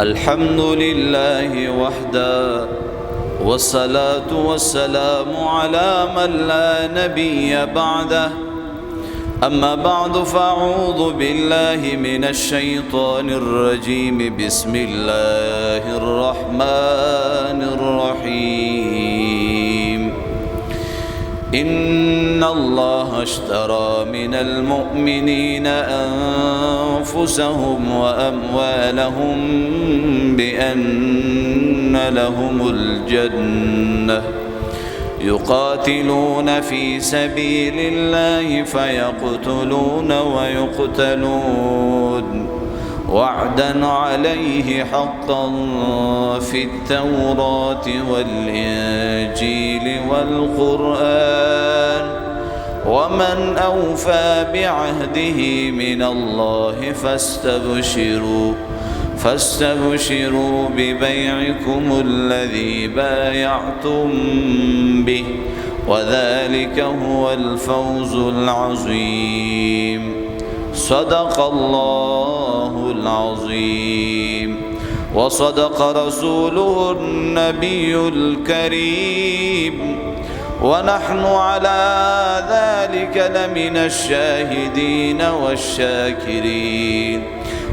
الحمد لله وحده والصلاة والسلام على من لا نبي بعده. أما بعد فأعوذ بالله من الشيطان الرجيم. بسم الله الرحمن الرحيم. إن الله اشترى من المؤمنين أنفسهم وأموالهم بأن لهم الجنة يقاتلون في سبيل الله فيقتلون ويقتلون وعدا عليه حقا في التوراة والإنجيل والقرآن ومن أوفى بعهده من الله فاستبشروا ببيعكم الذي بايعتم به وذلك هو الفوز العظيم. صدق الله العظيم وصدق رسوله النبي الكريم ونحن على ذلك لمن الشاهدين والشاكرين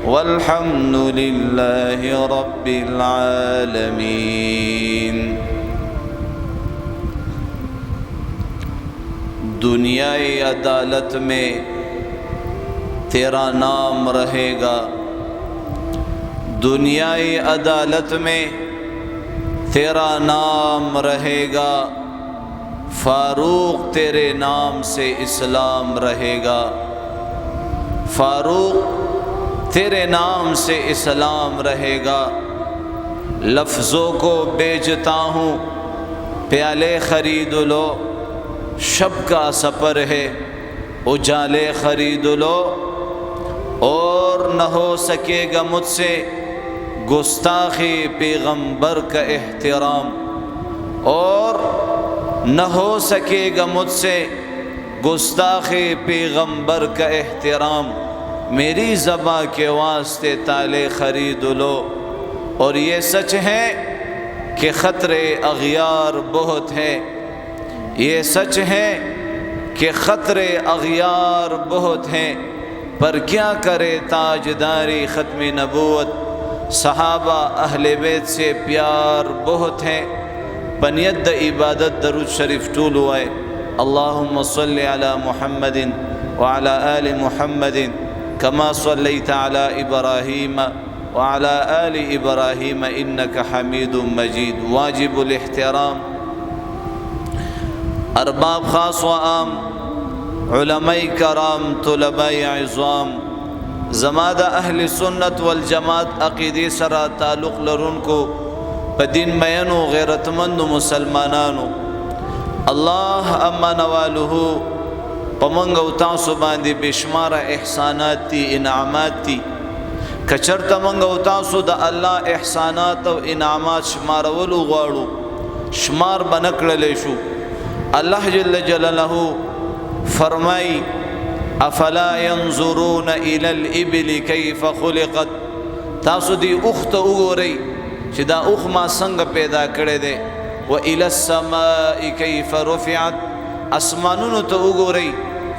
والحمد لله رب العالمين. दुनियाई अदालत में तेरा नाम रहेगा, दुनियाई अदालत में तेरा नाम रहेगा, फारूक तेरे नाम से इस्लाम रहेगा, फारूक तेरे नाम से इस्लाम रहेगा। लफ्ज़ों को बेचता हूँ प्याले ख़रीद लो, शब का सफ़र है उजाले ख़रीद लो, और न हो सकेगा मुझसे गुस्ताखी पैगंबर का एहतराम, और न हो सकेगा मुझसे गुस्ताखी पैगंबर का एहतराम। मेरी ज़बां के वास्ते ताले ख़रीद लो। और ये सच है कि ख़तरे अग़यार बहुत है, ये सच है कि ख़तरे अग़यार बहुत हैं, पर क्या करे ताजदारी ख़त्म नबूवत। सहाबा अहले बैत से प्यार बहुत है। पनियत इबादत दरूद शरीफ टूल हुआ है। अल्लाहुम्मा सल्लि अला मुहम्मदिन व अला आलि मुहम्मदिन कमा सल्लैता अला इब्राहीम व अला आलि इब्राहीम इन्नका हमीदुम मजीद। वाजिबुल इहतराम अरबाब ख़ास व आम, उलमाए कराम, तुलबाए इज़ाम, ज़मादा अहल सुन्नत वल जमात अक़ीदे सरा ताल्लुक़ लरुनको पदीन मयनो गैरतमंद मुसलमानानो, अल्लाह अम्मा नवालुहु पमंग उतासु बांदी बेशुमार एहसानात ती इनामात ती। कचर तमंग उतासु द अल्लाह एहसानात व इनामात शुमारवलु गवाड़ू शुमार बनकड़लेशु। अल्लाह जल्ल जलालहु फरमाई अफला यंजुरून इलल इबिली कैफ खुलिकत। तासु दी उख्त उगोरई चिदा उख मा संग पैदा करे दे। व इलस समाई कैफ रुफिअत, आसमानुन तो उगोरई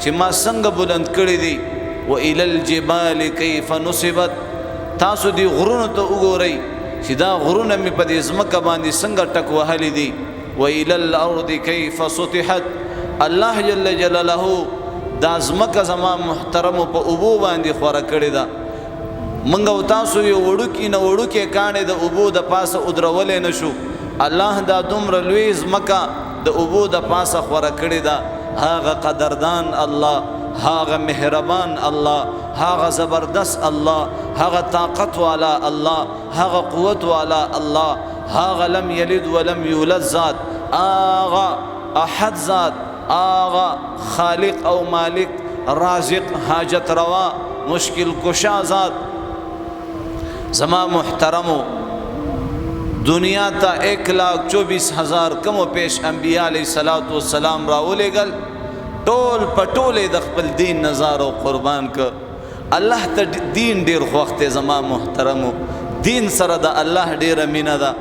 छि मा संग बुलंद कड़ी दी। व इलल जिबाल कैफ नुसिबत, तासु दी गुरुन तो उगोरई चिदा गुरुन में पदी ज़मका बांदी संग टक वहली दी। व इलल अर्दि कैफ सुतिहत, अल्लाह जल्ल जलालहु दाज़मका ज़मा मुहतरम प उबू बांदी ख़ोरा कड़ी दा। मंगा उतासु ये वड़ुकी न वड़ुके काने द उबू द पास उद्रवले नशु। अल्लाह दा दुम्र लुईज़ मका द उबू द पास ख़ोरा कड़ी दा। हागा क़दरदान अल्लाह, हागा मेहरबान अल्लाह, हागा ज़बरदस्त अल्लाह, हागा ताक़त वाला अल्लाह, हागा क़ुव्वत वाला अल्लाह, हागा लम यलिद वलम यूलद ज़ात, आगा अहद ज़ात, आगा खालिक औ मालिक, राज़िक़, हाजत रवा, मुश्किल कुशा ज़ात। ज़मा मुहतरमो, दुनिया ता 1,24,000 कम पेश अम्बिया अलैहिस्सलातु वस्सलाम रावले गल टोल पटोले द खपल दीन नज़ारो कुर्बान कर। अल्लाह त दीन डेर वक्त ज़मा मुहतरमो دین سره د الله ډیره مینه ده،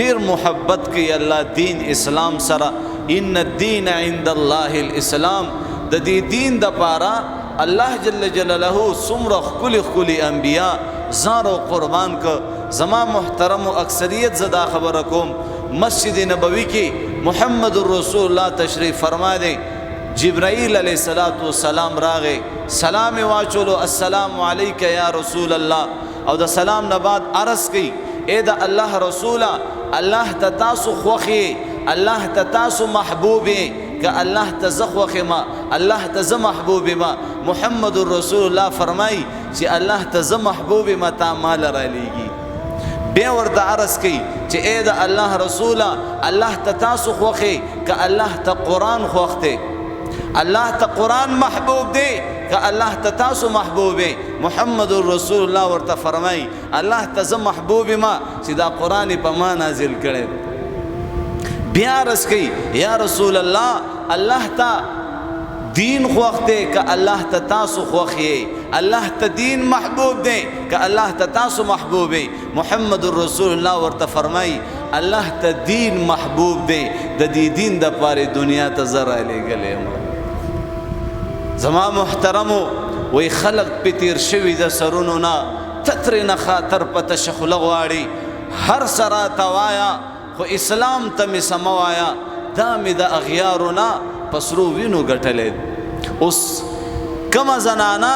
ډیر محبت کوي الله دین اسلام سره. ان الدین عند الله الاسلام. د دې دین د پاره الله جل جلاله څومره ښکلي ښکلي انبیا زار او قربان که. زما محترم و اکثریت زدا خبره کوم، مسجد نبوی کې محمد رسول الله تشریف فرما دی. جبرائیل علیہ السلام راغی، سلام واچولو، السلام علیک یا رسول الله. او د سلام نه بعد عرض کی اے د الله رسوله، الله ته تاسو خوخي، الله ته تاسو محبوبي، که الله ته زه خوخي ما، الله ته زه محبوبي ما. محمد رسول الله فرمای چې الله ته زه محبوبي ما تا مال را لیږي. بیا ورته عرض کی چې اے د الله رسوله، الله ته تاسو خوخي، که الله ته قرآن خوښ دی، الله ته قرآن محبوب دی، که الله ته تاسو محبوب. محمد رسول الله ورته فرمای الله ته زه محبوب ما چې دا قرآن په ما نازل کړي. بیا عرض کی یا رسول الله، الله ته دین خوښ دی، که الله ته تاسو خوښ یې، الله ته دین محبوب دی، که الله ته تاسو محبوب. محمد رسول الله ورته فرمای الله ته دین محبوب دی، د دې دین د پاره دنیا ته زه رالیږلی. زما محترمو وی خلق پی تیر شوی د سرونو نا، تتر نه خاطر پته شخله غواړي. هر سرا توایا خو اسلام ته می سموایا، دا می د اغیارو نا پسرو وینو ګټلې. اوس کما زنانا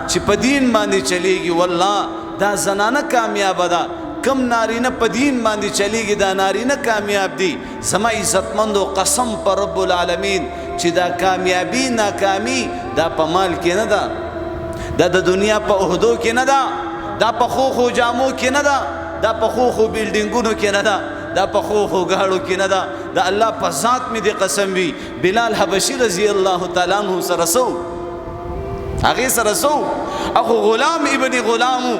چې په دین باندې چلیږي، والله دا زنانه کامیاب ده. کم نارینه په دین باندې چلیږي، دا نارینه کامیاب دي. زما عزتمندو قسم پر رب العالمین چې دا کامیابی ناکامی دا په مال کې نه ده، دا د دنیا په عہدو کې نه ده، دا په خوخو جامو کې نه ده، دا په خوخو بیلډینګونو کې نه ده، دا په خوخو گاړو کې نه ده. دا الله په ذات مې دې قسم وي. بلال حبشي رضی الله تعالی عنہ سره سو، هغې سره سو، اخو غلام ابن غلامو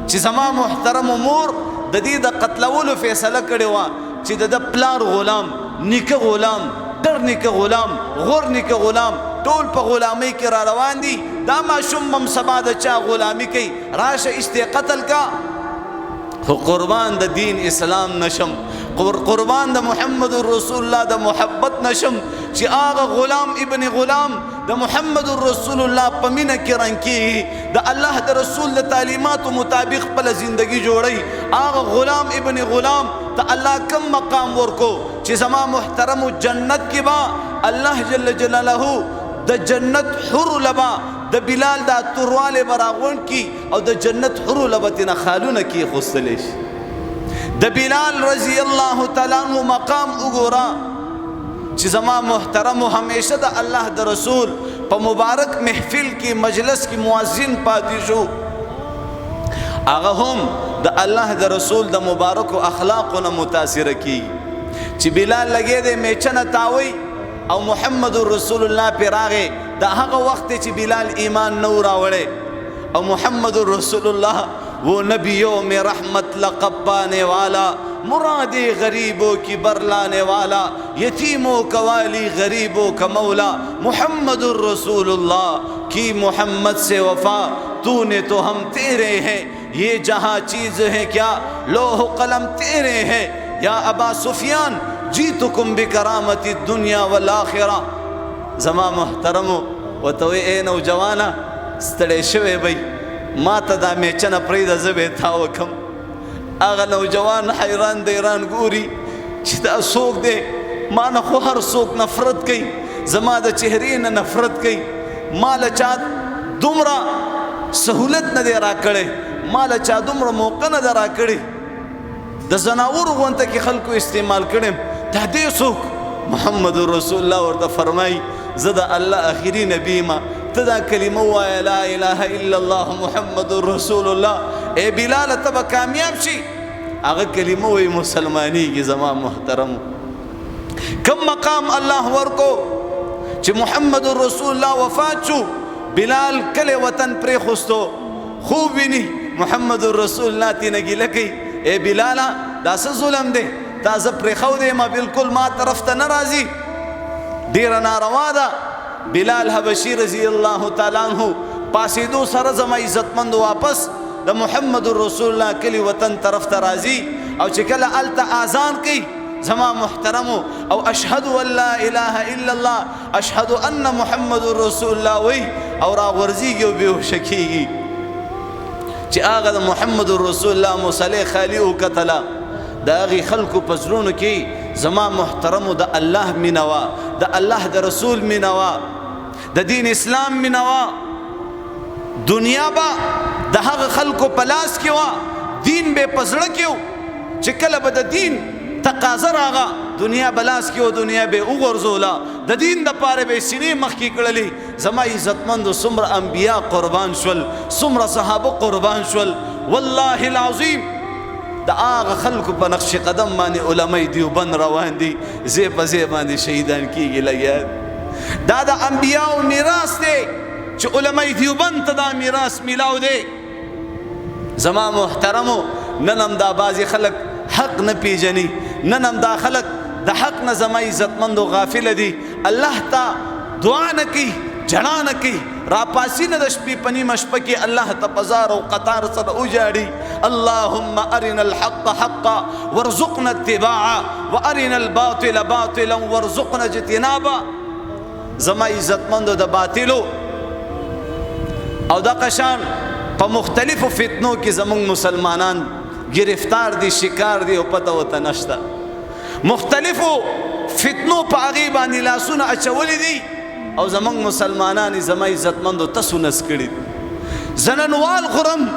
چې زما محترم مور د دې د قتلولو فیصله کړې وه چې د پلار غلام، نیکه غلام، ډر نیکه غلام، غور نیکه غلام، ټول په غلامۍ کې را روان دي. دا ماشوم هم سبا د چا غلامي کوي، راشه اشتې قتل کا. خو قربان د دین اسلام نشم، قربان د محمد رسول الله د محبت نشم چې هغه غلام ابن غلام د محمد رسول الله په مینه کې رنګ کېږي، د الله د رسول د تعلیماتو مطابق خپله زندگی جوړوي. هغه غلام ابن غلام ته الله کم مقام ورکو چې زما محترمو جنت کې با الله جل جلاله د جنت حور لبا د بلال دا تورواله براغون کی، او د جنت حور لبتنا خالونه کی خوستلی شي. د بلال رضی الله تعالی عنہ مقام وګورا چې زما محترم همیشه د الله د رسول په مبارک محفل کې مجلس کې مؤذن پاتې شو. هغه هم د الله د رسول د مبارک اخلاقونه متاثر کی چې بلال لګې دې میچنه تاوي او محمد رسول الله پر راغی. دا هغه وخت چې بلال ایمان نو راوړې، او محمد رسول الله وہ نبیوں میں رحمت لقب پانے والا، مرادِ غریبوں کی برلانے والا، یتیموں کا والی غریبوں کا مولا، محمد الرسول اللہ کی محمد سے وفا، تو نے تو ہم تیرے ہیں، یہ جہاں چیز ہے کیا لوح قلم تیرے ہیں، یا ابا سفیان جیتکم بکرامت الدنیا والآخرہ. زما محترمو وتوی اے نوجوانا ستړی شوی بی ما ته دا میچنه پرېږده زه به یې تا وکم. هغه نوجوان حیران دیران ګوري چې دا څوک دی، ما نه خو هر څوک نفرت کوي، زما د چهرې نه نفرت کوي، ما له چا دومره سهولت نه دی راکړی، ما له چا دومره موقع نه ده راکړې، د زناورو غونته کې خلکو استعمال کړم، دا دی څوک؟ محمد رسول الله ورته فرمایي زه د الله آخري نبي ما، ته دا کلمه ووایه لا اله الا الله محمد رسول الله. ای بلال ته به کامیاب شي. هغه کلمه وایي مسلمانېږي. زما محترمو کم مقام الله ورکو چې محمد رسول الله وفات شو، بلال کله وطن پرېښوستو، خوب ویني محمد رسول الله تېنه ګیله کوي، ای بلاله دا څه ظلم دی، تا زه پرېښودی ما بلکل ما طرف ته نه راځي، ډیره ناروا ده. بلال حبشي رضی الله تعالی عنہ پاسېدو سره زما عزتمند واپس د محمد رسول الله کلی وطن طرف ته راځي او چې کله الته اذان کوي زما محترمو او اشهد ان لا اله الا الله اشهد ان محمد رسول الله وی او را ورزیږي او بهوش کیږي چې هغه د محمد رسول الله مصلی خالی او کتلا د هغې خلکو په زړونو کې زما محترمو د الله مینه وه د الله د رسول مینه وه د دین اسلام مینه وه دنیا به د هغه خلکو په لاس کې وه دین به یې په زړه کې و چې کله به د دین تقاضا راغه دنیا بلاس کې او دنیا به وغورځوله د دین دپاره به یې سینې مخکې کړلې زما عزتمندو څومره انبیا قربان شول څومره صحابه قربان شول والله العظیم د هغه خلکو په نقش قدم باندې علماء دیوبند روان دي ځای په ځای باندې شهیدان کېږي لګیا دا د انبیاو میراث دی چې علماء دیوبند ته دا میراث میلاو دی زما محترمو نن هم دا بعضې خلک حق نه پیژني نن هم دا خلک د حق نه زما عزتمندو غافله دي الله ته دعا نه کوي جړا نه کوي راپاسي نه د شپې په نیمه شپه کې الله ته په زار او قطار سره وژاړي اللهم ارنا الحق حقا وارزقنا اتباعه وارنا الباطل باطلا وارزقنا اجتنابه زما عزتمندو د باطلو او د قشان په مختلفو فتنو کې زمونږ مسلمانان گرفتار دي شکار دي او پته ورته نشته مختلفو فتنو په هغې باندې لاسونه اچولي دي او زمونږ مسلمانان زما عزتمندو تاسو نس کړي زه نن وال خورم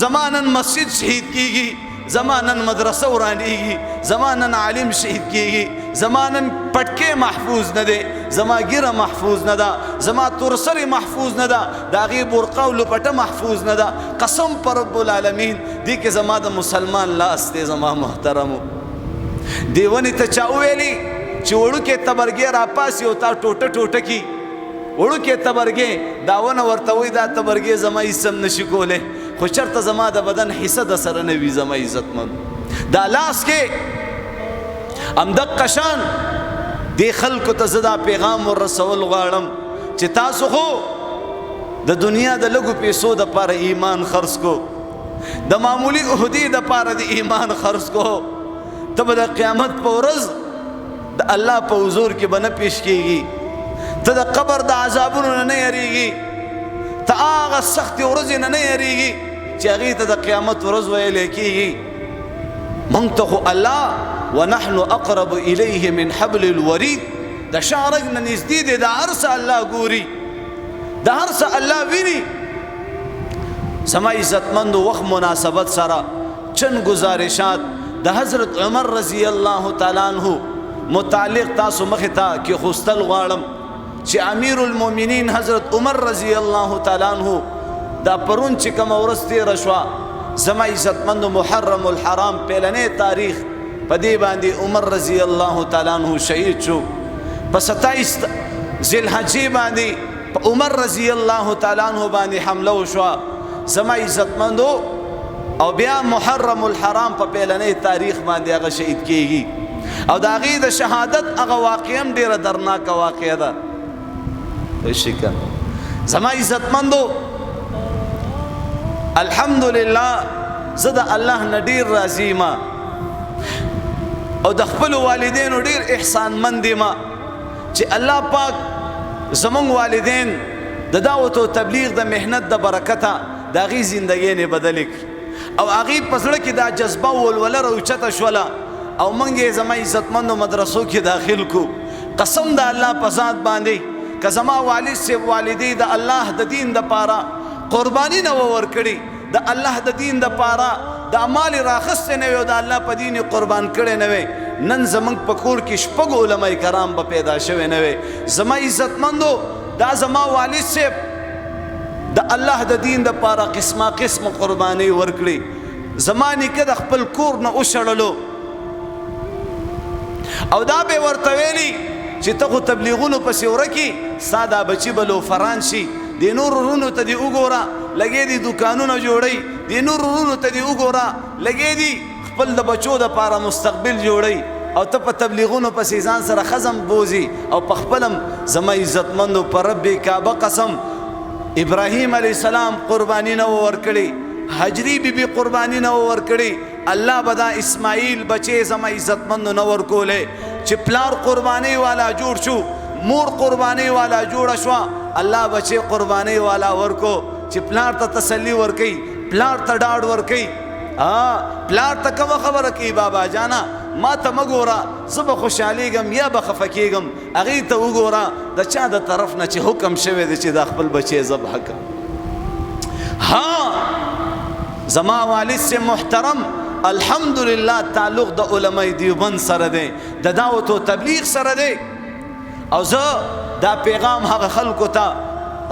زما نن مسجد شهید کیږي زما نن مدرسه ورانېږي زما نن عالم شهید کیږي زما نن پټکې محفوظ نه دی زما ګیره محفوظ نه ده زما تورسرې محفوظ نه ده د هغې برقه او لپټه محفوظ نه ده قسم په رب العالمین دې کې زما د مسلمان لاس دی زما محترمو دې ونې ته چا وویلي چې وړوکې تبرګې راپاسي او تا ټوټه ټوټه کي وړوکې تبرګې دا ونه ورته وایي دا تبرګې زما هیڅ هم نشي کولی خو چېرته زما د بدن حصه د سره نه وي زما عزتمند دا لاس کې همدقه شان دې خلکو ته زه دا پیغام وررسول غواړم چې تاسو خو د دنیا د لږو پیسو دپاره ایمان خرڅ کو د معمولی عهدې دپاره د ایمان خرڅ کو ته به د قیامت په ورځ د الله په حضور کې به نه پیش کېږي ته د قبر د عذابونو نه یریږي ته هغه سختې ورځې نه یریږي چې هغې ته د قیامت ورځ ویلی کېږي موږ ته خو الله ونحن اقرب الیه من حبل الورید د شارک نه نږدې دی د هر څه الله ګوري د هر څه الله ویني زما عزتمندو وخت مناسبت سره چند گزارشات د حضرت عمر رضی الله تعالی عنہ متعلق تاسو مخې ته کېښوستل غواړم چې امیر المؤمنین حضرت عمر رضی الله تعالی عنہ دا پرون چې کومه ورځ تېره شوه زما عزتمندو محرم الحرام پیلنی تاریخ په دې باندې عمر رضی الله تعالی عنہ شهید شو په 27 ذوالحجې باندې په عمر رضی الله تعالی عنہ باندې حمله وشوه زما عزتمندو او بیا محرم الحرام په پیلنی تاریخ باندې هغه شهید کېږي او د هغې د شهادت هغه واقعه هم ډېره درناکه واقعه ده زما عزتمندو الحمدلله زه د الله نه ډېر راضي یم او د خپلو والدینو ډېر احسانمند یم چې الله پاک زمونږ والدین د دعوت او تبلیغ د محنت د برکته د هغې زندګۍ نه بدلې کړي او هغې په زړه کې دا جذبه ولوله راوچته شوله او موږ یې زما عزتمندو مدرسو کې داخل کو قسم د الله په ذات باندې که زما والد صاحب والدې د الله د دین دپاره قرباني نه وه ورکړي د الله د دین دپاره د مال راخستی نه وي او د الله په دین قربان کړی نه وي نن زموږ په کور کې شپږ علما کرام به پیدا شوی نه وي زما عزتمندو دا زما والد صاحب د الله د دین دپاره قسمه قسم قرباني ورکړي زما نیکه د خپل کور نه وشړلو او دا به ورته ویلي چې ته خو تبلیغونو پسې ورکې ستا دا بچي به لوفران شي د نور ورونو ته دې وګوره لګې دي دوکانونه جوړوي د نور ورونو ته دې وګوره لګې دي خپل د بچو دپاره مستقبل جوړوي او ته په تبلیغونو پسې ځان سره خزم بوزي او په خپلم زما عزتمندو په رب کعبه قسم ابراهیم علیه السلام قرباني نه ورکړي حجری بی بی قربانی نه ورکړي الله بدا اسماعیل بچي زما عزتمند نه ورکولې چې پلار قربانی والا جوړ شو مور قربانی والا جوړ شو الله بچي قربانی والا ورکو چې پلار ته تسلی ورکي پلار ته ډاډ ورکي پلار ته کوم خبره کوي بابا جانا ما ته مګورا زه به خوشحالیږم یا به خفه کېږم هغې ته وګوره د چا د طرف نه چې حکم شوی دی چې دا خپل بچی ذبح کړه زما والد سے محترم الحمدلله تعلق د علماء دیوبند سره دی د دعوت و تبلیغ سره دی او زه دا پیغام هغه خلکو ته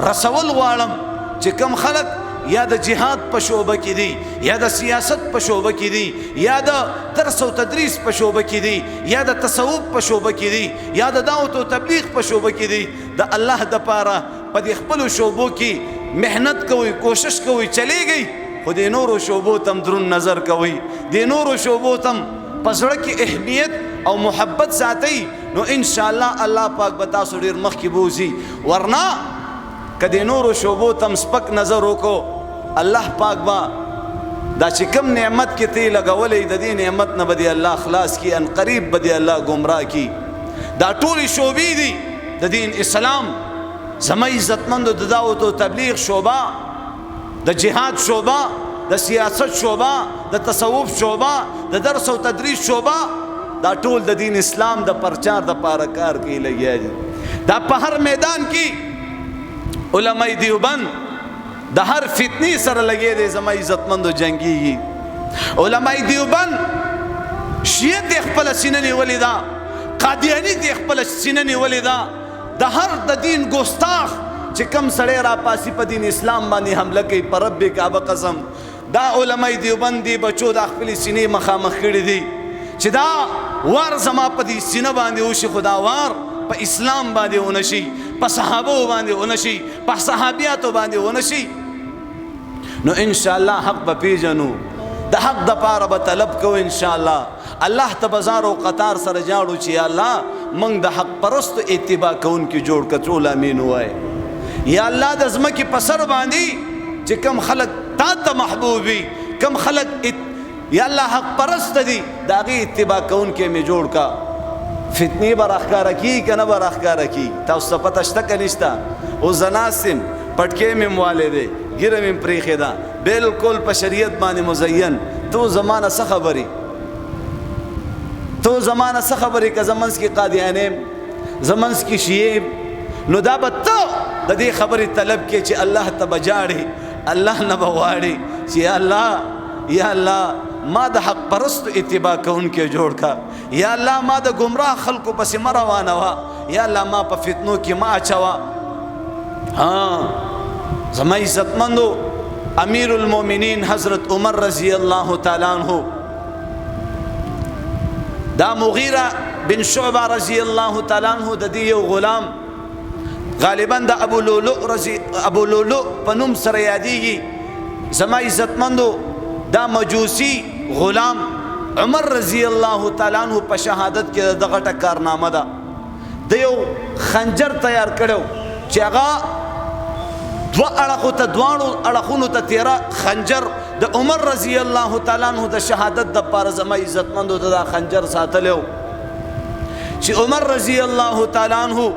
رسول غواړم چې کم خلک یا د جهاد په شعبه کې دي یا د سیاست په شعبه کې دي یا د درس او تدریس په شعبه کې دي یا د تصوف په شعبه کې دي یا د دعوت او تبلیغ په شعبه کې دي د الله د پاره په دې خپل شعبو کې مهنت کوي کوشش کوي چلیږي خو د نورو شعبو تم درون نظر کوي د نورو شعبو تم پسړه کې اهمیت او محبت ساتي نو ان شاء الله الله پاک بتا سو ډیر مخ کې بوزي ورنا کدی نورو شعبو تم سپک نظر وکړو الله پاک با دا چې کوم نعمت کې تی لګولې د دې نعمت نه بدی الله خلاص کی ان قریب بدی الله گمراه کی دا ټول شعبې دي د دین اسلام زما عزتمند د دعوت او تبلیغ شعبه د جهاد شعبه د سیاست شعبه د تصوف شعبه د درس او تدریس شعبه دا ټول د دین اسلام د پرچار د پاره کار کوي لګیا دي دا په هر میدان کې علماء دیوبند د هر فتنی سره لګي دي زما عزتمند جنگي علماء دیوبند شیعه د خپل سینې ولیدا قادیانی د خپل سینې ولیدا د هر د دین ګستاخ چې کم سړی را پاسي په دین اسلام باندې حمله کوي پر رب کعبه قسم دا علماء دیوبند دی بچو د خپل سینې مخامخ کړي دي چې دا وار زما په دې سینې باندې وشي خدا وار په اسلام باندې ونشي په صحابه باندې ونشي په صحابياتو باندې ونشي نو ان شاء الله حق به پیژنو د حق د پاره به طلب کو ان شاء الله الله ته بازار او قطار سره جاړو چې یا الله موږ د حق پرست اتباع کون کې جوړ کړو امين وای یا الله د زمکه په سر باندې چې کم خلق تا ته محبوبي کم خلق یا الله حق پرست دي داغي اتباع کون کې می جوړ کا فتنی برخکار کی کنه برخکار کی تاسو پته شته کنيشتا او زناسم پټکې مې والده ګیره مې پریخه دا بالکل په شریعت باندې مزین تو زمانہ څه خبري تو زمانہ څه خبري که زمانس کی قادیانه زمانس کی شیعه نو دا به تو د دې خبرې طلب کې چې الله ته بجاړي الله نه بواړي چې یا الله ما د حق پرست اتباع کوونکې جوړ کا یا الله ما د گمراه خلکو پسې مه روانه وا یا الله ما په فتنو کې ما اچوا زما عزتمندو امیر المؤمنین حضرت عمر رضی الله تعالی عنہ دا مغیرہ بن شعبہ رضی الله تعالی عنہ د دې یو غلام غالبا د ابو لؤلؤ په نوم سره یادېږي زما عزتمندو دا مجوسی غلام عمر رضی الله تعالی عنہ په شهادت کې د غټه کارنامه ده د یو خنجر تیار کړو چې هغه دوانو اړخونو ته تیرا خنجر د عمر رضی الله تعالی عنہ د شهادت د پاره زما عزتمندو د خنجر ساتلو چې عمر رضی الله تعالی عنہ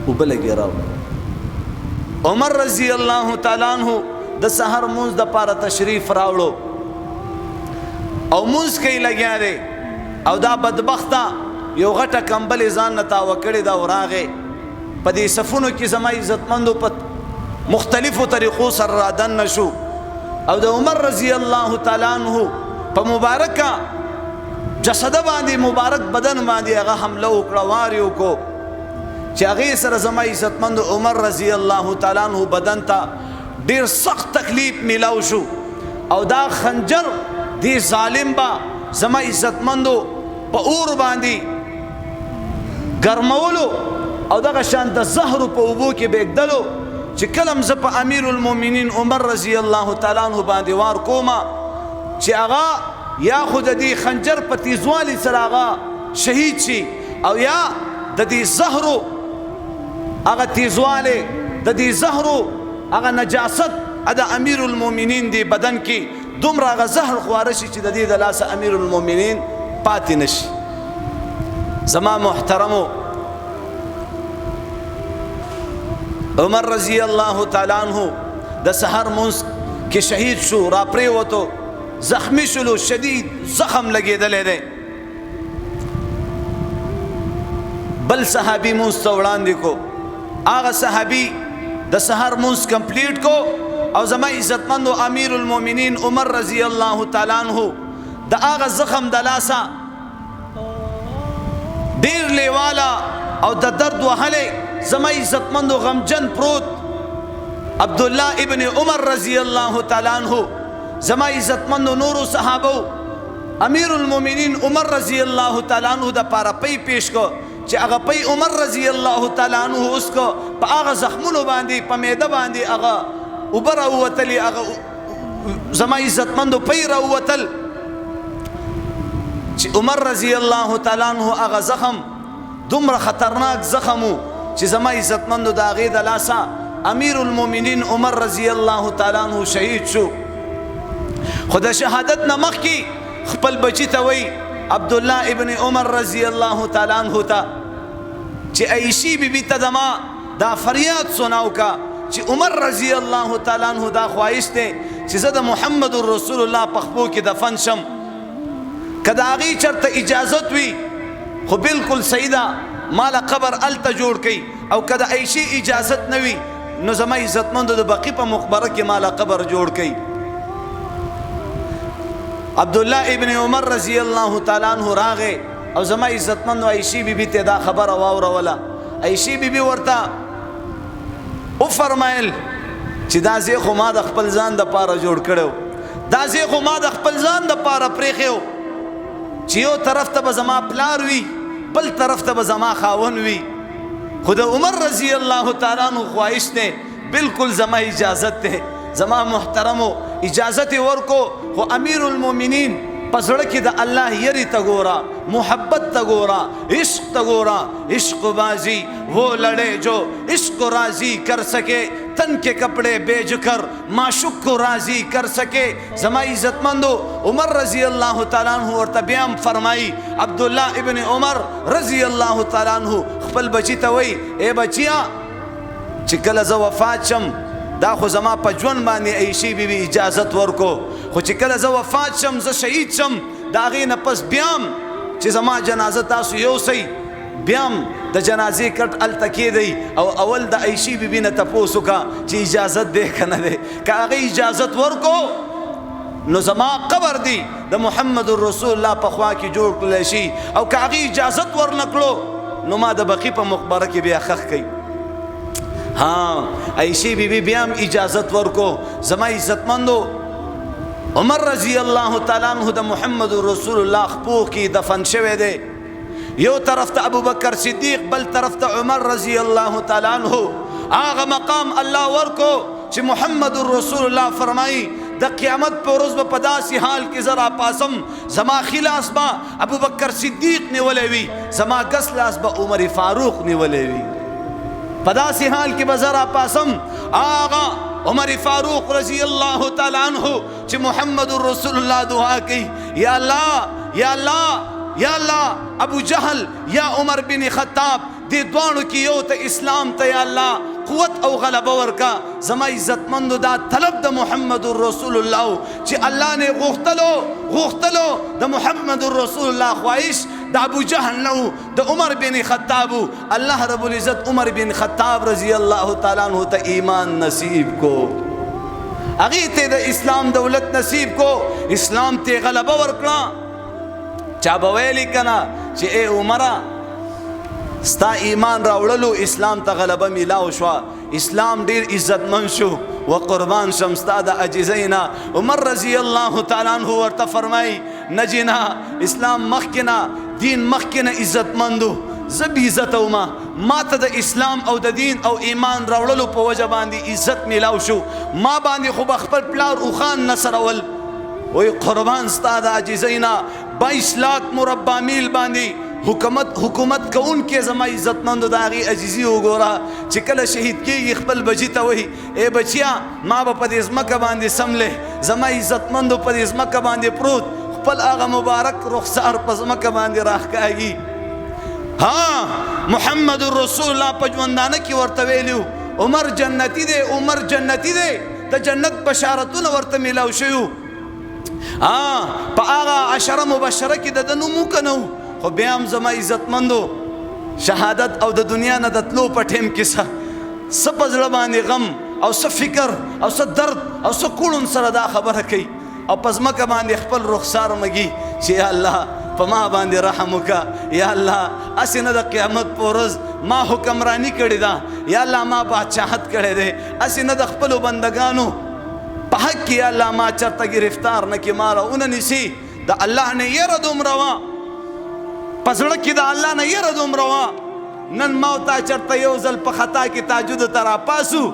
وبلګی راو عمر رضی الله تعالی عنہ د سحر مونږ د پاره تشریف راوړو او مونږ کې لګیا دی او دا بدبخته یو غټه کمبل ځان نتا وکړی دا وراغه په دې صفونو کې زما عزتمندو په مختلفو طریقو سره رادن نشو او د عمر رضی الله تعالی عنہ په مبارکه جسد باندې مبارک بدن باندې هغه حمله وکړه واریو کو چې هغه سره زما عزتمند عمر رضی الله تعالی عنہ بدن ته ډیر سخت تکلیف ملاو شو او دا خنجر دی ظالم با زما عزتمندو په اور باندې ګرمولو او دغه شان د زهر په اوبو کې بېګدلو چې کلم ز په امیر المؤمنین عمر رضی الله تعالی عنہ باندې وار کوما چې هغه یا خود دې خنجر په تیزوالی سره هغه شهید شي او یا د دې زهرو هغه تیزواله د دې زهرو هغه نجاست ادا امیر المؤمنین دی بدن کې دومره هغه زهر خواره شي چې د دې د لاسه امیر المؤمنین پاتې نشي. زما محترمو، عمر رضی الله تعالی عنہ د سحر منځ کې شهید شو، را پریوتو، زخمی شلو، شدید زخم لګېدلی دی. بل صحابي منځ ته وړاندې کو، هغه صحابي د سحر منځ کمپلیټ کو او زما عزتمندو امیر المؤمنین عمر رضی الله تعالی عنہ د هغه زخم د لاسه ډیر لیواله او د درد وهلی زما عزتمندو غمجن پروت عبدالله ابن عمر رضی الله تعالی عنہ زما عزتمندو نورو صحابو امیر المؤمنین عمر رضی الله تعالی عنہ د پاره پی پیش کو چې هغه پی عمر رضی الله تعالی عنہ اوس کو په هغه زخمونو باندې په میده باندې هغه اوبه راووتلې، هغه زما عزتمندو پی راووتل چې عمر رضی الله تعالی عنہ هغه زخم دومره خطرناک زخمو چې زما عزتمندو د هغې د لاسه امیر المؤمنین عمر رضی الله تعالی عنہ شهید شو. خو د شهادت نه مخکې خپل بچي ته وایي عبدالله ابن عمر رضی الله تعالی عنہ ته چې عایشې بیبي ته زما دا فریاد سناو کا چې عمر رضی الله تعالی عنہ دا خواهش دی چې زه د محمد رسول الله په خپو کې دفن شم. که د هغې چرته اجازت وي خو بالکل صحیح ده، ماله قبر هلته جوړ کړي، او که د عایشې اجازت نه وي نو زما عزتمندو د بقي په مقبره کې ماله قبر جوړ کړي. عبدالله ابن عمر رضی الله تعالی عنہ راغی او زما عزتمندو عایشې بیبي ته دا خبره واوروله. عایشې بیبي ورته وفرمایل چې دا ځای خو ما د خپل ځان دپاره جوړ کړی و، دا ځای خو ما د خپل ځان دپاره پرېښی و چې یو طرف ته به زما پلار وي بل طرف ته به زما خاون وي. خو د عمر رضی الله تعالی عنہ خواهش دی بالکل زما اجازت دی. زما محترمو اجازت ورکو، خو امیر المؤمنین په زړه کې د الله یری ته ګوره، محبت ته ګوره، عشق ته ګوره. عشق بازی وہ لڑے جو عشق کو راضی کر سکے، تن کے کپڑے بیچ کر معشوق کو راضی کر سکے. زما عزتمندو عمر رضی اللہ تعالیٰ عنہ ورته بیا فرمائی عبداللہ ابن عمر رضی اللہ تعالیٰ عنہ خپل بچی ته وی اے بچیا چې کله زه وفات شم دا خو زما په ژوند باندې عایشې بیبي اجازت ورکو، خو چې کله زه وفات شم زه شهید شم د هغې نه پس بیام چې زما جنازه تاسو یوسئ، بیام د جنازې کټ هلته کېدی او اول د عایشې بیبي نه تپوس وکړه چې اجازت دی که نه دی. که هغې اجازت ورکو نو زما قبر دی د محمد رسول الله په خوا کې جوړ کړلی شي، او که هغې اجازت ورنه کړو نو ما د بقي په مقبره کې بیا ښخ کوي. ها عایشې بیبي بیا هم اجازت ورکو. زما عزتمندو عمر رضی الله تعالی عنہ د محمد رسول الله خپو کې دفن شوی دی، یو طرف ته ابو بکر صدیق بل طرف ته عمر رضی الله تعالی عنہ. هغه مقام الله ورکو چې محمد رسول الله فرمایي د قیامت په ورځ به په داسې حال کې زه راپاسم زما ښي لاس به ابو بکر صدیق نیولی وي، زما ګس لاس به عمر فاروق نیولی وي. په داسې حال کې به زه راپاسم آغا عمر فاروق رضی الله تعالی عنہ چې محمد رسول الله دعا کوي یا الله یا الله یا الله ابو جهل یا عمر بن خطاب دې دواړو کې یو ته اسلام ته یا الله قوت او غلبه ورکا. زما عزتمندو دا طلب د محمد رسول الله چې الله نه غوښتلو د محمد رسول الله خواهش د ابو جهل نو د عمر بن خطاب. الله رب العزت عمر بن خطاب رضی الله تعالی عنہ ته ایمان نصیب کو، هغې ته د اسلام دولت نصیب کو، اسلام ته غلبه ورکړه. چا به ویلي کنه چې ای عمره ستا ایمان راوړلو اسلام ته غلبه میلاو شوه، اسلام ډیر عزتمن شو و قربان شم ستا د عجزینا. عمر رضی الله تعالی عنہ ورته فرمایي نجینا اسلام مخکنا دین مخکنا عزتمندو، زه بې عزته ومه، ما ته د اسلام او د دین او ایمان راوړلو په وجه باندې عزت میلاو شو، ما باندې خو به خپل پلار اوښان نه سرول. وی قربان ستا د عجزینا 22 لاک مربع میل باندې حکومت کون کې زما عزتمندو د هغې عجیزي وګوره چې کله شهید کېږي خپل بچي ته وایي ای بچیا ما به په دې ځمکه باندې سملې زما عزتمندو په دې ځمکه باندې پروت خپل هغه مبارک رخسار په ځمکه باندې راښکاږي. ها محمد رسول الله په ژوندانه کې ورته ویلي عمر جنتي دی، عمر جنتي دی، د جنت بشارتونه ورته میلاو شوي. په هغه عشره مبشره کې د ده نوم وکنه، خو بیا هم زما عزتمندو شهادت او د دنیا نه د تلو په ټیم کې څه په زړه باندې غم او څه فکر او څه درد او څه کوړون سره دا خبره کوي او په ځمکه باندې خپل رخسار مږي چې یا الله په ما باندې رحم وکړه، یا الله هسې نه د قیامت په ورځ ما حکمراني کړې ده، یا الله ما بادشاهت کړی دی، هسې نه د خپلو بندګانو په حق کې یا الله ما چرته گرفتار نه کړي، ما راونه نیسي. د الله نه یره دومره وه په زړه کې، د الله نه یره دومره وه. نن ما او تا چرته یو ځل په خطا کې تهجدو ته راپاسو،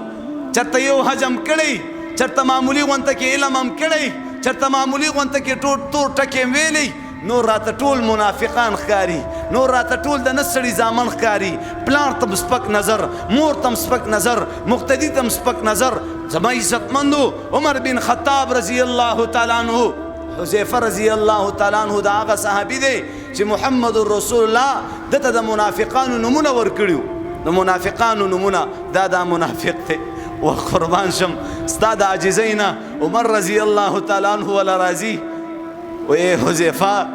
چرته یو حجم کړی، چرته معمولي غونته کې علم هم کړی، چرته معمولي غونته کې تور ټکې ویلی، نور راته ټول منافقان ښکاري، نور راته ټول د نه سړي زامن ښکاري، پلار ته سپک نظر، مور ته سپک نظر، مقتدي ته سپک نظر. زما عزتمندو عمر بن خطاب رضی الله تعالی عنہ، حذیفه رضی الله تعالی عنہ دا هغه صحابي دی چې محمد رسول الله دته د منافقانو نمونه ورکړي، د منافقانو نمونه، دا منافق دی. و قربان شم ستا د عاجزۍ نه عمر رضی الله تعالی عنہ ولا راضي وی حذیفه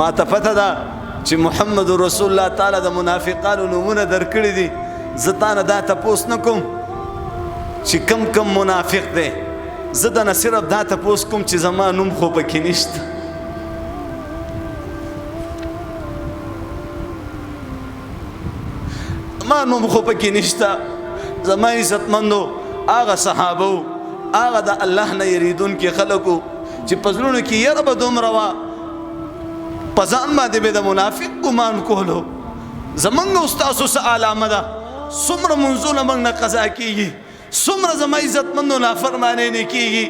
ما ته پته ده چې محمد رسول الله تعالی د منافقانو نمونه درکړي دي، زه تا نه دا تپوس نه کوم چې کم منافق دی، زه د نه صرف دا تپوس کوم چې زما نوم خو پکې نشته. زما نوم خو پکې نشته. زما عزتمندو هغه صحابه هغه د الله نه یریدونکي خلکو چې په زړونو کې یره به دومره وه، په ځان باندې به د منافق ګمان کولو. زمونږ او ستاسو څه علامه ده، څومره منځونه موږ نه قضا کېږي، څومره زما عزتمندو نافرمانۍ نه کېږي.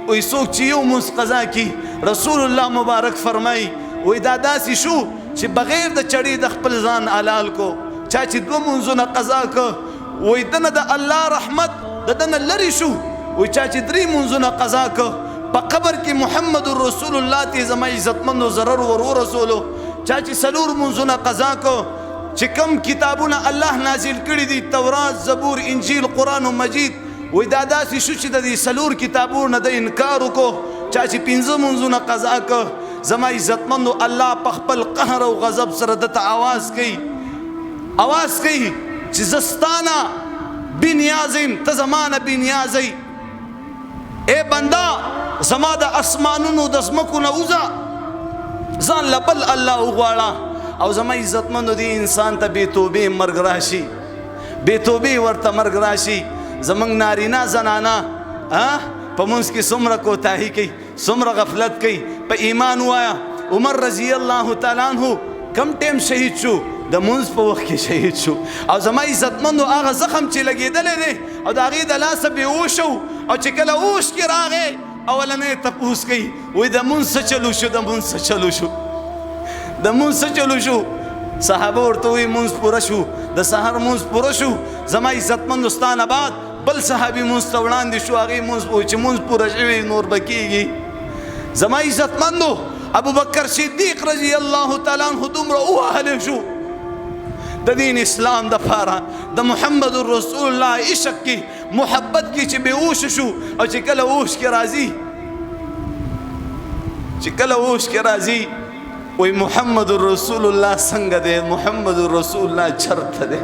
وایي څوک چې یو مونځ قضا کړي، رسول الله مبارک فرمایي وایي دا داسې شو چې بغیر د چړې د خپل ځان حلال کو. چا چې دوه منځونه قضا که وایي دنه د الله رحمت د ده نه لرې شو. وایي چا چې درې منځونه قضا که په قبر کې محمد رسول الله ته زما عزتمندو ضرر ورسولو. چا چې څلور منځونه قضا که چې کم کتابونه الله نازل کړي دي، تورات، زبور، انجیل، قرآن مجید، وایي دا داسې شو چې د دې څلور کتابونو د انکار وکړو. چا چې پنځه منځونه قضا که زما عزتمندو الله په خپل قهر او غضب سره دته آواز کوي، آواز کوي چې زه ستا نه بې نیاز یم، ته زما نه بې نیاز یې. ای بنده زما د اسمانونو د ځمکو نه وځه، ځان له بل الله وغواړه. او زما عزتمندو دې انسان ته بې توبې مرګ راشي، بې توبې ورته مرګ راشي. زموږ نارینه زنانه په منځ کې څومره کوتاهي کوي، څومره غفلت کوي. په ایمان ووایه عمر رضی الله تعالی عنہ کم ټیم شهید شو؟ د منځ په وخت کې شهید شو. او زما عزتمندو هغه زخم چې لګېدلی دی او د هغې د لاسه بېهوش او چې کله هوش کې راغی اولنی تپوس کوي وایي د مونځ څه چلو شو، د مونځ څه چلو شو، د مونځ څه چلو شو. صحابه ورته وایي مونځ پوره شو، د سحر مونځ پوره شو. زما عزتمندو ستا نه بعد بل صحابي مونځ ته وړاندې شو، هغې مونځ وایي چې مونځ پوره شوی نور به کېږي. زما عزتمندو ابوبکر صدیق رضی الله تعالی عنہ دومره ووهلی شو د دین اسلام دپاره، د محمد رسول الله عشق کې محبت کې چې بېهوش شو. او چې کله هوش کې راځي، چې کله هوش کې راځي وایي محمد رسول الله څنګه دی، محمد رسول الله چرته دی.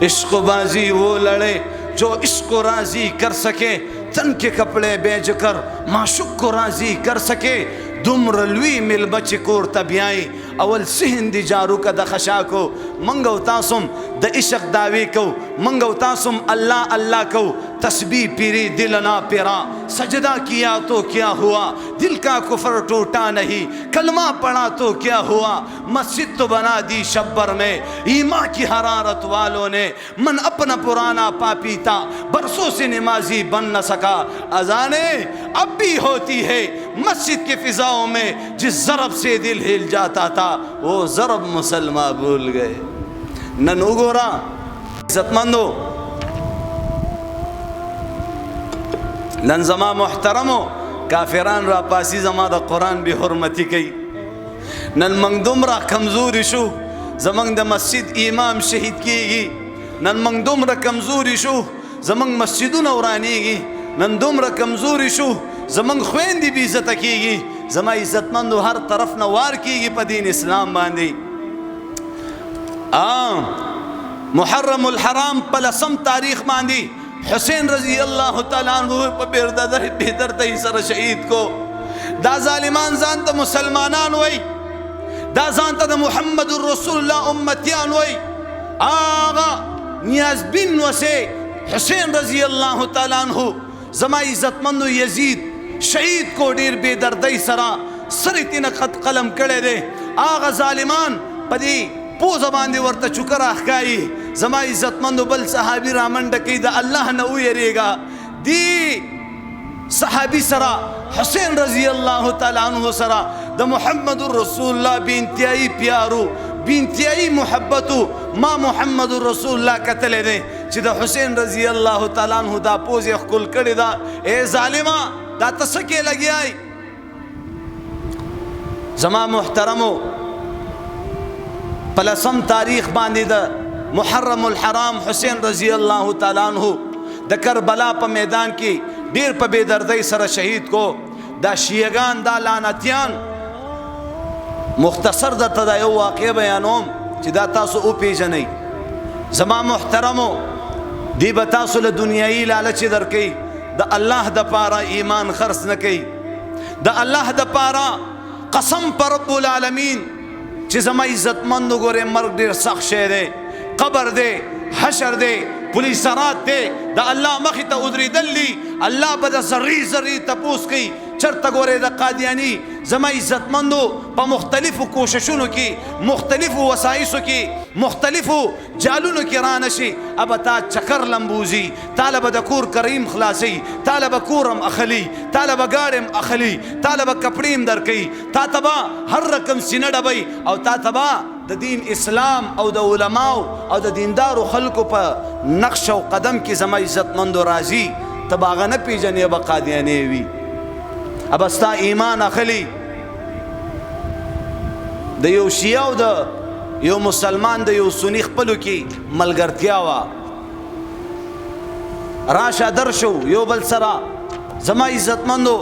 عشق و بازی وہ لڑے جو عشق کو راضی کر سکے، تن کے کپڑے بیچ کر معشوق کو راضی کر سکے. دومره لوی میلمه چې کور ته بیایي اول صحن د جارو که د خشا کو. منګ او تاسو د عشق دعوی کو، منګ او تاسو الله الله کو. तस्बीह पीरी दिल ना पिरा, सजदा किया तो क्या हुआ, दिल का कुफर टूटा नहीं, कलमा पढ़ा तो क्या हुआ, मस्जिद तो बना दी शब्बर में ईमान की हरारत वालों ने, मन अपना पुराना पापी था बरसों से नमाजी बन न सका, अजाने अब भी होती है मस्जिद के फिजाओं में, जिस ज़रब से दिल हिल जाता था वो ज़रब मुसलमान भूल गए। नन उगोरा इज्जतमंदो, नन जमा मुहतरमो, काफिरान रा पासी जमा द कुरान भी हुरमती कई, नन मंग दुमरा कमजोरी शो जमंग द मस्जिद इमाम शहीद कीगी, नन मंग दुमरा कमजोरी शो जमंग मस्जिदों नौरानीगी, नन दुमरा कमजोरी शो जमंग ख्वेंदी भी इज्जत कीगी, जमा इज्जतमंदो हर तरफ न वार कीगी प दीन इस्लाम बांधी। मुहर्रमुल हराम पलसम तारीख बांधी हुसैन रजी अल्लाह तआला अन्हु पे बेदर्दी सर शहीद को दा जालिमान जान तो मुसलमानान वई, दा जान तो मुहम्मदुर रसूलुल्लाह उम्मतियान वई, आगा नियाज बिन वसे हुसैन रजी अल्लाह तआला अन्हु जमा इज्जतमंदो यजीद शहीद को डेर बेदर्दी सरा सरितिन खत कलम करे दे, आगा जालिमान पदी पो जबान दे वर्त चुकर अखकाई, जमा इज्जतमंदो बल सहाबी रामंड की दा अल्लाह न उयरेगा दी सहाबी सरा हुसैन रजी अल्लाह तआला अन्हु सरा द मुहम्मदुर रसूलुल्लाह बिंतियाई प्यारो बिंतियाई मोहब्बतु मा मुहम्मदुर रसूलुल्लाह कतले दे च द हुसैन रजी अल्लाह तआला अन्हु दा पोज खुल कड़ी दा, ए जालिमा दा तसके लगी आई। जमा मुहतरमो पलसम तारीख बांधी द मुहर्रमुल हराम हुसैन रजी अल्लाह तआला अन्हु द करबला प मैदान की डेर प बेदर्दी सर शहीद को दा शियगान दा लानतियान मुख्तसर द तदा वाक़े बयानोम च दा तासु ओ पेजनई। जमा मुहतरमो दी बतासु ल दुनियाई लालच दर कई, द अल्लाह द पारा ईमान खर्च न कई, द अल्लाह द पारा कसम पर रब्बुल आलमीन च जमा इज्जतमंद गोरे मर्ग डेर सख्त शे दे, कबर दे, हशर दे, पुलिसरात दे, द अल्लाह मखी त उदरी दल्ली अल्लाह बद जर्री जर्री तपूस की चरता गोरे द कादियानी जमा इज्जतमंदो प मुख्तलिफ कोशिशों की मुख्तलिफ वसाइसों की मुख्तलिफ जालून की रानशी अब ता चकर लंबूजी तालब दकूर करीम खलासी तालब कूरम अखली तालब गाड़म अखली तालब कपड़ीम दर कई ता तबा हर रकम सिनड़ बई और ता तबा द दीन इस्लाम और द उलमाओ और द दीनदार खल्को पर नक्श व कदम की जमा इज्जतमंदो राजी तबागा न पीजने बकादियाने वी अब अस्ता ईमान अखली द यो शिया द यो मुसलमान द यो सुनी खपलू की मलगरतिया वा राशा दर्शो यो बल सरा जमा इज्जतमंदो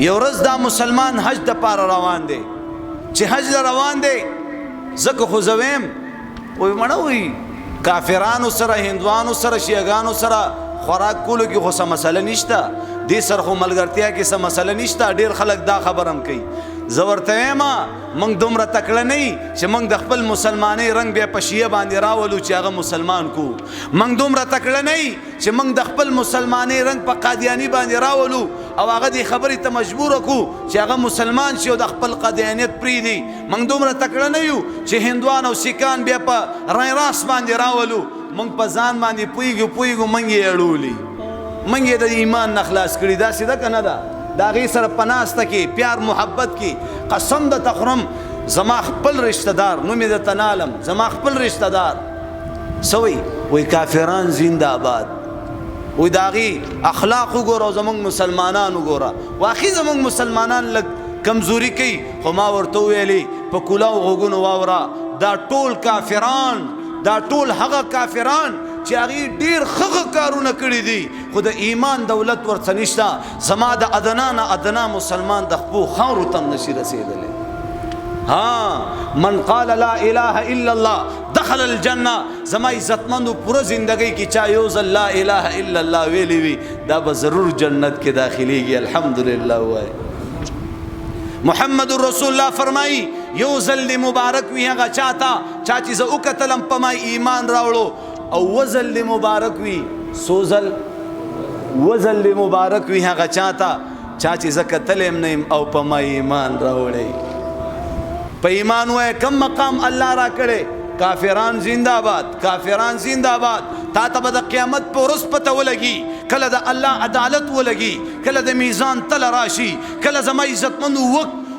यो रज दा मुसलमान हज द पार रवान दे चे हज द रवान दे जक खुजवेम वो मना हुई काफिरान सरा हिंदुआन सरा शियागान सरा खुराक कुलो की खुसा मसला निश्ता दे सर खो मलगरतिया की सा मसला निश्ता डेर खलक दा खबरम कई जबरतमा मंग दुमरा तकड़ा नहीं च मंग दखपल मुसलमाने रंग बे पशिया बांधे रावलू चागा मुसलमान को मंग दुमरा तकड़ा नहीं च मंग दखपल मुसलमाने रंग प कादियानी बांधे रावलू अब आगा दी खबरी त मजबूर को चागा मुसलमान से दखपल कादियानियत प्री दी मंग दुमरा तकड़ा नहीं च हिंदुआन और सिकान बे प राय रास बांधे रावलू मंग प जान बांधे पुईगु मंगे अड़ूली मंगे द ईमान नखलास करी दा सीधा कना दा दागी सर पनास्त की प्यार मोहब्बत की कसम द तखरम जमा खपल रिश्तेदार नुमी द तनालम जमा खपल रिश्तेदार सवी वही काफिरान जिंदाबाद वही दागी अखलाक गोरा जमंग मुसलमानान गोरा वाकई जमंग मुसलमानान लग कमजोरी की खुमा वर्तो वेली पकुलाव होगुन वावरा दा टोल काफिरान दा टोल हगा काफिरान चागी डेर खग कारुना कड़ी दी खुद ईमान दौलत वर सनिश्ता जमा द अदना न अदना मुसलमान दखबू खार तम नशी रसीदले। हाँ मन काल ला इलाहा इल्लल्लाह दखल अल जन्ना जमा इज्जतमंद पूरा जिंदगी की चायोज ला इलाहा इल्लल्लाह वेली वी दा जरूर जन्नत के दाखिली की अल्हम्दुलिल्लाह हुआ है। मुहम्मदुर रसूलुल्लाह फरमाई यो जल्दी मुबारक वी है चाहता चाची से उकतलम पमाई ईमान रावड़ो और वजल मुबारक वी سوزل وزل مبارک وی هغه چاته چا چې زکه تلم نیم او په ما ایمان راوړی په ایمان وای کم مقام الله را کړي کافران زنده‌باد کافران زنده‌باد تا ته د قیامت په ورځ پته ولګي کله د الله عدالت ولګي کله د میزان تل راشي کله زما عزتمند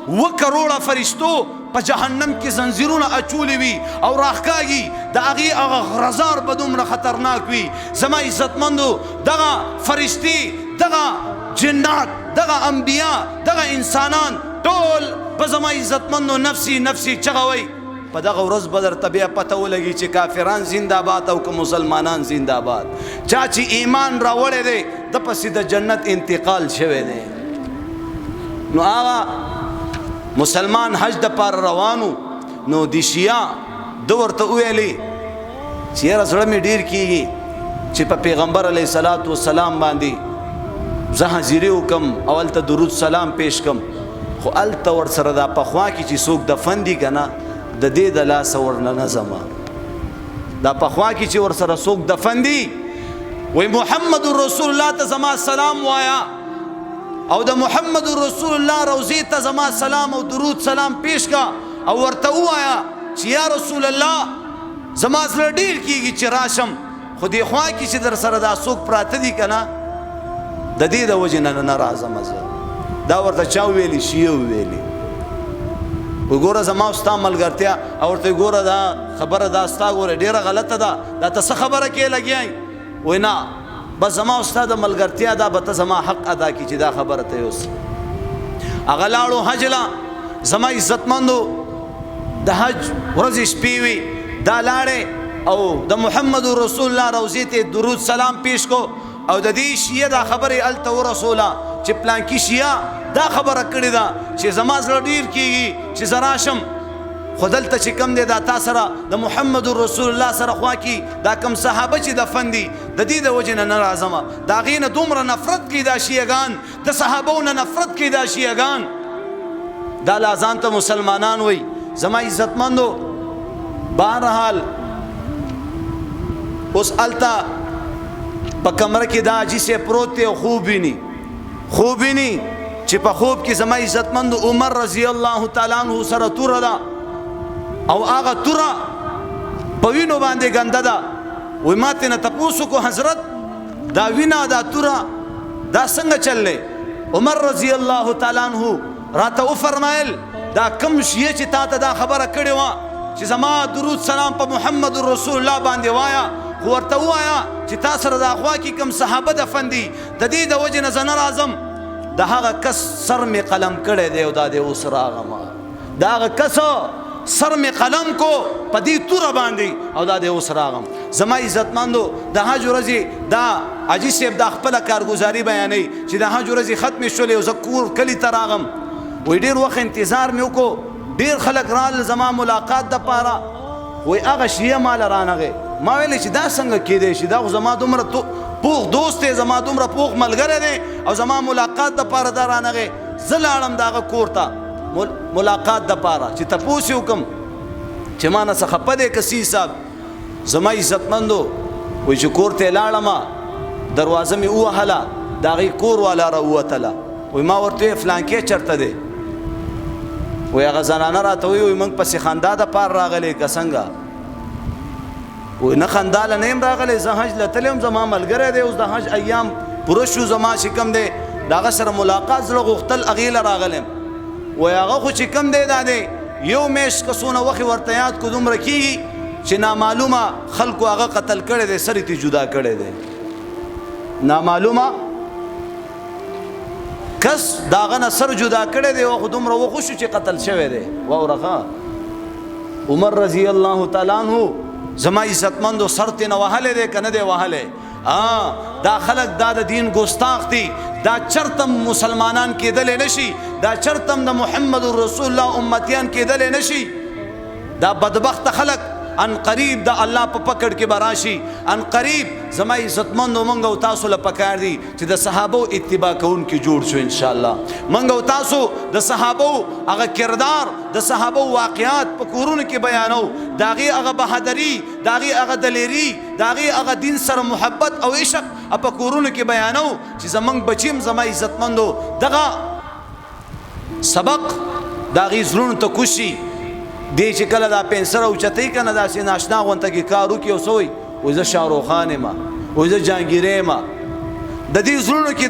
و کروڑه فرشتو په جهنم کې زنجیرونه اچولې وي او راخکاږي د هغه غرزار به دومره خطرناک وي زما عزتمندو دغه فرشتي دغه جنات دغه انبیا دغه انسانان ټول به زما عزتمندو نفسي نفسي چغوي په دغه ورځ به درته بیا پته ولګي چې کافران زنده‌باد او که مسلمانان زنده‌باد چا چې ایمان راوړی دی د پسې د جنت انتقال شوی دی نو هغه مسلمان حج د پار روانو نو د شیا د ورته ویلي چې یاره زړه مې ډیر کیږي چې په پیغمبر علیه الصلاۃ والسلام باندې زه حاضري وکم اول ته درود سلام پیش کم خو الته ور سره دا پخوا کې چې څوک دفن دي کنه د دې د لاس ورنه نظم دا پخوا کې چې ور سره څوک دفن دي وای محمد رسول الله ته زما سلام وایا او د محمد رسول الله روزي ته زما سلام او درود سلام پیش کا او ورته وایا چې یا رسول الله زما سره ډیر کیږي چې راشم خو دې خوا کې چې در سره دا څوک پراته دي کنه د دې د وجه نه ناراضه مزه دا ورته چا ویلی شی ویلی وګوره زما ستا ملګرتیا او ورته ګوره دا خبره دا ستا ګوره ډیره غلطه ده دا ته څه خبره کې لګیای وای نه بس زما استاد ملګرتیا دا به ته زما حق ادا کی چې دا خبره ته اوس هغه لاړو حج لا زما عزتمندو د حج ورځ شپې وي دا لاړې او د محمد رسول الله روزي ته درود سلام پیش کو او د دې شیعه دا خبره ال تو رسوله چې پلان کې شیعه دا خبره کړې ده چې زما زړه ډیر کیږي چې زراشم خدلته چې کم دی دا تا سره د محمد رسول الله سره خوا کی دا کم صحابه چې دفن دي د دې د وجه نه ناراضه دا غینه دومره نفرت کی دا شیعگان د صحابهونو نفرت کی دا شیعگان دا لازان ته مسلمانان وای زما عزتمندو بهرحال اوس التا په کمره کې دا جسه پروت او خوب ویني چې په خوب کې زما عزتمند عمر رضی الله تعالی عنہ سره تور ده او هغه تورا په وینو باندې ګنده ده وای ماته نه تاسو کو حضرت دا وینا دا تورا دا څنګه چللې عمر رضی الله تعالی عنہ راته فرمایل دا کم شی چې تا ته دا خبره کړې و چې زما درود سلام په محمد رسول الله باندې وایا ورته وایا چې تاسو سره دا خوا کې کم صحابه دفن دي د دې د وجه نه زنه اعظم دا هغه کس سر می قلم کړي دی او دا د اوس راغما دا هغه کس سر می قلم کو پدی تور باندې او دا د اوس راغم زما عزتمندو د حج ورځي دا اجي سیب د خپل کارګزاري بیانې چې د حج ورځي ختم شولې او زکور کلی تراغم وې ډیر وخت انتظار مې وکړو ډیر خلک رال زما ملاقات د پاره وې هغه شی مال رانغه ما ویل چې دا څنګه کېدې شي دا زما دومره پوخ دوست دی زما دومره پوخ ملګری دی او زما ملاقات د پاره دا رانغه زلاړم داغه کور ته ملاقات د پاره چې تاسو وکم چې ما نه څه خپه کسي صاحب زما عزتمندو وې چې کور ته لاړم دروازه می وهله داغه کور والا راوتله وې ما ورته فلان کې چرته دی وې هغه زنانه راته وې موږ پسې خندا د پاره راغلي کسنګا وې نه خنداله نیم راغلی زه حج لتلم زما ملګری دی اوس د حج ایام پوره شو زما چې کم دی دغه سره ملاقات زړه غوښتل اغیله راغلم وې هغه خو چې کم دی دا دی یو میش کسونه وخت ورته یاد کو دومره کیږي چې نامعلومه خلکو هغه قتل کړی دی سره تی جدا کړی دی نامعلومه کس داغه نه سر جدا کړی دی او دومره وخت چې قتل شوی دی واورخه عمر رضی الله تعالی عنہ زما عزتمندو سرته نه وهله دی کنه دی وهله دا خلق دا د دین ګستاخ دي دا چرتم مسلمانان کېدل نشي دا چرتم د محمد رسول الله امتیان کېدل نشي دا بدبخت خلق ان قریب د الله په پکړ کې براشي. ان قریب زما عزتمندو مونږ او تاسو له پکار دي چې د صحابه اتباع کوونکي جوړ شو ان شاء الله. مونږ او تاسو د صحابه هغه کردار د صحابه واقعات په کورونو کې بیانو، داغي هغه بهادری، داغي هغه دلیری، داغي هغه دین سره محبت او عشق په کورونو کې بیانو چې زمونږ بچیم زما عزتمندو دغه سبق داغي زړونو ته کوشي. دی چې کله دا پنسر او چتې کنه داسې ناشنا غونته کې کارو کې اوسوي و زه شاهرخ خان ما و زه جهانگیر ما. د دې زړونو کې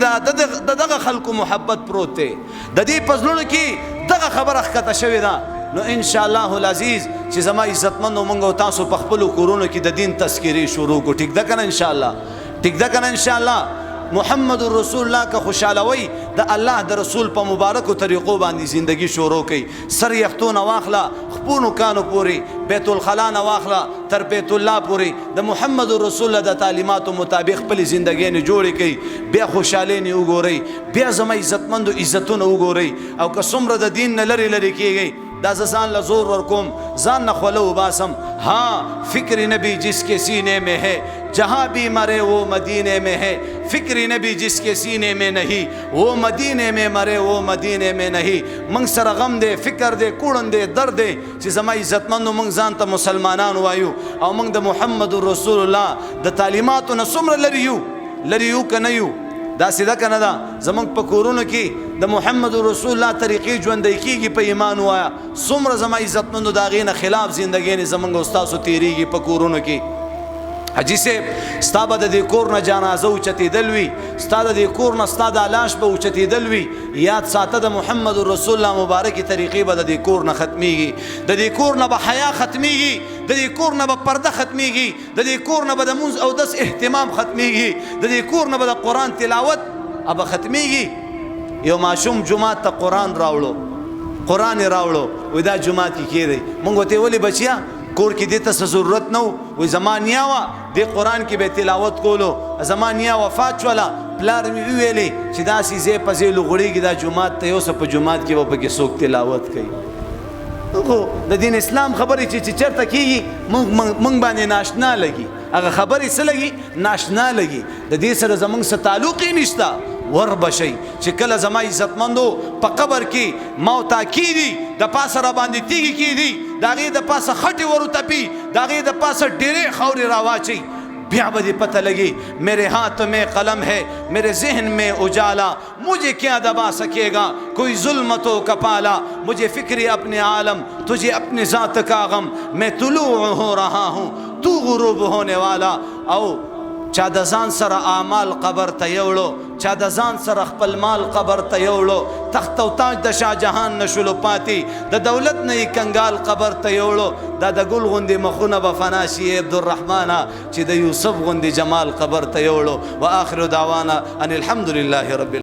دا دغه خلکو محبت پروت دی، د دې په زړونو کې دغه خبره ښکته شوې ده. نو ان شاء الله العزیز چې زما عزتمنو مونږ او تاسو په خپلو کورونو کې د دین تذکیرې شروع کو. ټیک ده کنه ان شاء الله، ټیک ده کنه ان شاء الله. محمد رسول الله که خوشالوي د الله د رسول په مبارکو طریقو باندې زندگی شروع کړي. سر یختونه واخله خپونو کانو پوری، بیت الخلا نه واخله تر بیت الله پوری، د محمد رسول الله د تعلیماتو مطابق خپل زندگی نه جوړ کړي. بیا خوشاله نه وګورئ، بیا زما عزتمندو عزتونه وګورئ. او که څومره د دین نه لری لری کیږي دا ځان له زور ورکوم، ځان نه خولو باسم. हाँ फिक्र नबी जिसके सीने में है जहाँ भी मरे वो मदीने में है, फिक्र नबी जिसके सीने में नहीं वो मदीने में मरे वो मदीने में नहीं. मंग सर गम दे फिक्र दे कूड़न दे दर्द दे چې زما عزتمندو منگ ځان ته مسلمانان وایو او منگ د محمد رسول الله د تعلیماتو نه څومره لري یو که نه یو. دا سیده کنه دا زمونږ په کورونو کې د محمد رسول الله طریقې ژوندی کیږي په ایمان وایا. څومره زما عزتمندو د هغې نه خلاف زندګۍ زمونږ او ستاسو تیریږي په کورونو کې. حاجي صاحب ستا به د دې کور نه جنازه اوچتېدل وي، ستا د دې کور نه ستا د لاش به اوچتېدل وي. یاد ساته د محمد رسول الله مبارکې طریقې به د دې کور نه ختمیږي، د دې کور نه به حیا ختمیږي، د دې کور نه به پرده ختمیږي، د دې کور نه به د مونځ او دس اهتمام ختمیږي، د دې کور نه به د قرآن تلاوت به ختمیږي. یو ماشوم جماعت ته قرآن راوړو وای دا جماعت کې کېدی. مونږ ورته ولې بچیا کور کې دې ته ضرورت نه وای زما نیا وه دې قرآن کې به تلاوت کولو، زما نیا وفات شوله، پلار مې وویلې چې داسې ځای په ځای لغړېږي دا جومات ته یوسه په جومات کې به پکې څوک تلاوت کوي. خو د دین اسلام خبرې چې چېرته کېږي موږ باندې ناشنا لګي، هغه خبرې څه لګي ناشنا لګي، د دې سره زموږ څه تعلق یې نشته. وربشئ چې کله زما عزتمندو په قبر کې موتا کیدي د پاسه را باندې تیږي کیدي، د هغې د پاسه خټې ورتپي، د هغې د پاسه ډېرې خاورې راواچي، بیا به دې پتہ لگی میرے ہاتھ میں قلم ہے میرے ذہن میں اجالا، مجھے کیا دبا سکے گا کوئی ظلمتوں کا پالا، مجھے فکری اپنے عالم تجھے اپنے ذات کا غم، میں طلوع ہو رہا ہوں تو غروب ہونے والا. او چا د ځان سره اعمال قبر ته یوړو، چا د ځان سره خپل مال قبر ته یوړو، تخت او تاج د شاه جهان نشلو پاتې، د دولت نه یې کنګال قبر ته یوړو، دا د ګل غوندې مخونه به فنا شي عبدالرحمانه چې د یوسف غوندې جمال قبر ته یوړو. و آخر دعوانا ان الحمد لله رب